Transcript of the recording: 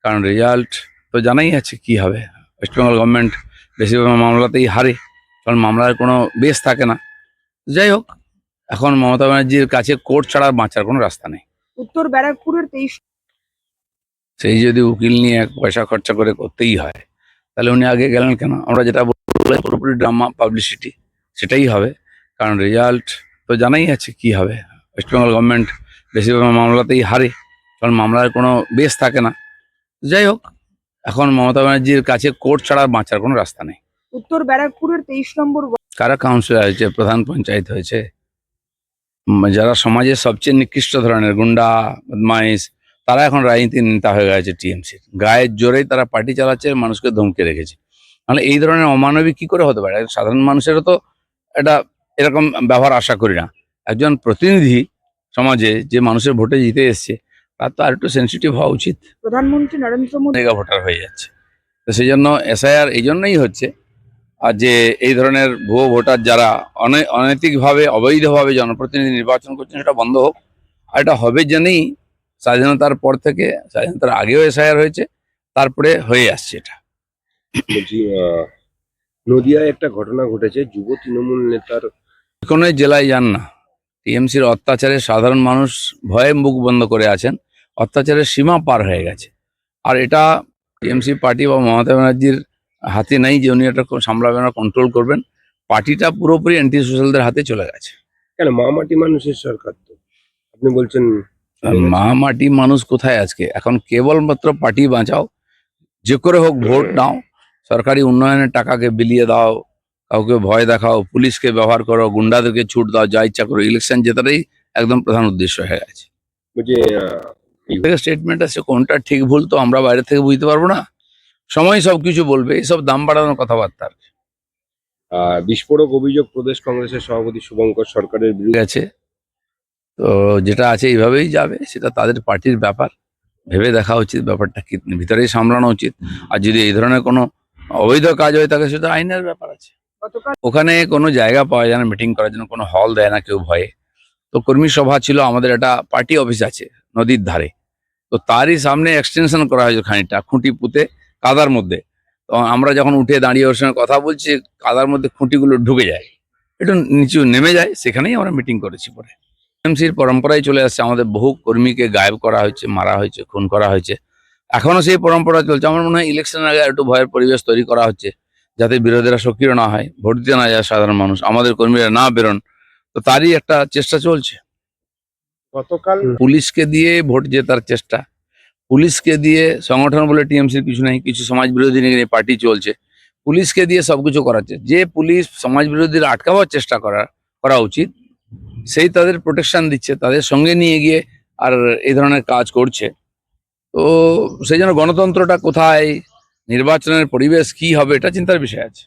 কারণ রেজাল্ট তো জানাই আছে কি হবে। ওয়েস্ট বেঙ্গল গভর্নমেন্ট বেশিরভাগ মামলাতেই হারে, কারণ মামলার কোনো বেস থাকে না। যাই হোক, এখন মমতা ব্যানার্জির কাছে কোর্ট ছাড়া বাঁচার কোনো রাস্তা নেই। উত্তর ব্যারাকপুরের 23 সেই যদি উকিল নিয়ে এক পয়সা খরচা করে করতেই হয়, তাহলে উনি আগে গেলেন কেন? আমরা যেটা বললাম পুরোপুরি ড্রামা, পাবলিসিটি, সেটাই হবে। কারণ রেজাল্ট তো জানাই আছে কি হবে। ওয়েস্ট বেঙ্গল গভর্নমেন্ট বেশিরভাগ মামলাতেই হারে, কারণ মামলার কোনো বেস থাকে না। যাই হোক, এখন মমতা ব্যানার্জির কাছে কোর্ট ছাড়া বাঁচার কোনো রাস্তা নেই। উত্তর ব্যারাকপুরের 23 নম্বর কারা কাউন্সিলর হয়েছে, প্রধান পঞ্চায়েত হয়েছে, যারা সমাজের সবচেয়ে নিকৃষ্ট ধরনের গুন্ডা বদমাইশ, তারা এখন রাজনীতির নেতা হয়ে গেছে টিএমসির। গায়ের জোরেই তারা পার্টি চালাচ্ছে, মানুষকে ধমকে রেখেছে। মানে এই ধরনের অমানবিক কি করে হতে পারে? সাধারণ মানুষেরও তো এটা এরকম ব্যবহার আশা করি না। একজন প্রতিনিধি সমাজে যে মানুষের ভোটে জিতে এসছে, তার তো আর একটু সেন্সিটিভ হওয়া উচিত। প্রধানমন্ত্রী নরেন্দ্র মোদী মেগা ভোটার হয়ে যাচ্ছে, তো সেই জন্য এসআইআর এই জন্যই হচ্ছে। আর যে এই ধরনের ভুয়ো ভোটার যারা অনৈতিকভাবে অবৈধভাবে জনপ্রতিনিধি নির্বাচন করছেন, সেটা বন্ধ হোক। আর এটা হবে জেনেই স্বাধীনতার পর থেকে, স্বাধীনতার আগেও এসআইআর হয়েছে, তারপরে হয়ে আসছে এটা। বলছি, নদিয়ায় একটা ঘটনা ঘটেছে, যুব তৃণমূল নেতার কোনো জেলায় যান না, টিএমসির অত্যাচারে সাধারণ মানুষ ভয়ে মুখ বন্ধ করে আছেন। অত্যাচারের সীমা পার হয়ে গেছে। আর এটা টিএমসি পার্টি বা মমতা ব্যানার্জির হাতে নেই যে উনি এটা সামলাবেন, কন্ট্রোল করবেন। পার্টিটা পুরোপুরি অ্যান্টি সোশ্যালদের হাতে চলে গেছে। কেন মাটি মানুষের সরকার, তো আপনি বলছেন মা মাটি মানুষ কোথায় আজকে? এখন কেবলমাত্র পার্টি বাঁচাও, যে করে হোক ভোট নাও, সরকারি উন্নয়নের টাকাকে বিলিয়ে দাও, কাউকে ভয় দেখাও, পুলিশকে ব্যবহার করো, গুন্ডাদেরকে ছুট দাও, যা ইচ্ছা করো। ইলেকশন জেতাটাই একদম প্রধান উদ্দেশ্য হয়ে গেছে। বলছি, স্টেটমেন্ট আছে, কোনটা ঠিক ভুল তো আমরা বাইরে থেকে বুঝতে পারবো না। সময় সবকিছু বলবে। এইসব দাম বাড়ানোর কথাবার্তা বিস্ফোরক অভিযোগ প্রদেশ কংগ্রেসের সভাপতি শুভঙ্কর সরকারের বিরুদ্ধে গেছে। তো যেটা আছে এইভাবেই যাবে, সেটা তাদের পার্টির ব্যাপার। ভেবে দেখা উচিত ব্যাপারটা কি, ভিতরেই সামলানো উচিত। আর যদি এই ধরনের কোনো অবৈধ কাজ হয়ে থাকে, সেটা আইনের ব্যাপার আছে। গতকাল ওখানে কোনো জায়গা পাওয়া যায় না মিটিং করার জন্য, কোনো হল দেয় না কেউ ভয়ে। তো কর্মী সভা ছিল, আমাদের একটা পার্টি অফিস আছে নদীর ধারে, তো তারই সামনে এক্সটেনশন করা হয়েছে খানিকটা, খুঁটি পুঁতে কাদার মধ্যে। তো আমরা যখন উঠে দাঁড়িয়ে ওর সঙ্গে কথা বলছি, কাদার মধ্যে খুঁটিগুলো ঢুকে যায়, একটু নিচু নেমে যায়, সেখানেই আমরা মিটিং করেছি। পরে টিএমসির পরম্পরায় চলে আসছে, আমাদের বহু কর্মীকে গায়েব করা হয়েছে, মারা হয়েছে, খুন করা হয়েছে, এখনো সেই পরম্পরা চলছে। আমার মনে হয় ইলেকশনের আগে একটু ভয়ের পরিবেশ তৈরি করা হচ্ছে, যাতে বিরোধীরা সক্রিয় না হয়, ভোট দিতে না যায় সাধারণ মানুষ, আমাদের কর্মীরা না বেরোন। তো তারই একটা চেষ্টা চলছে। গতকাল পুলিশকে দিয়ে ভোট জেতার চেষ্টা, পুলিশকে দিয়ে সংগঠন বলে টিএমসির কিছু নেই, কিছু সমাজ বিরোধী নিয়ে পার্টি চলছে, পুলিশকে দিয়ে সবকিছু করাচ্ছে। যে পুলিশ সমাজ বিরোধীরা আটকাবার চেষ্টা করা উচিত, সেই তাদের প্রোটেকশন দিচ্ছে, তাদের সঙ্গে নিয়ে গিয়ে আর এই ধরনের কাজ করছে। তো সেই জন্য গণতন্ত্রটা কোথায়, নির্বাচনের পরিবেশ কি হবে, এটা চিন্তার বিষয় আছে।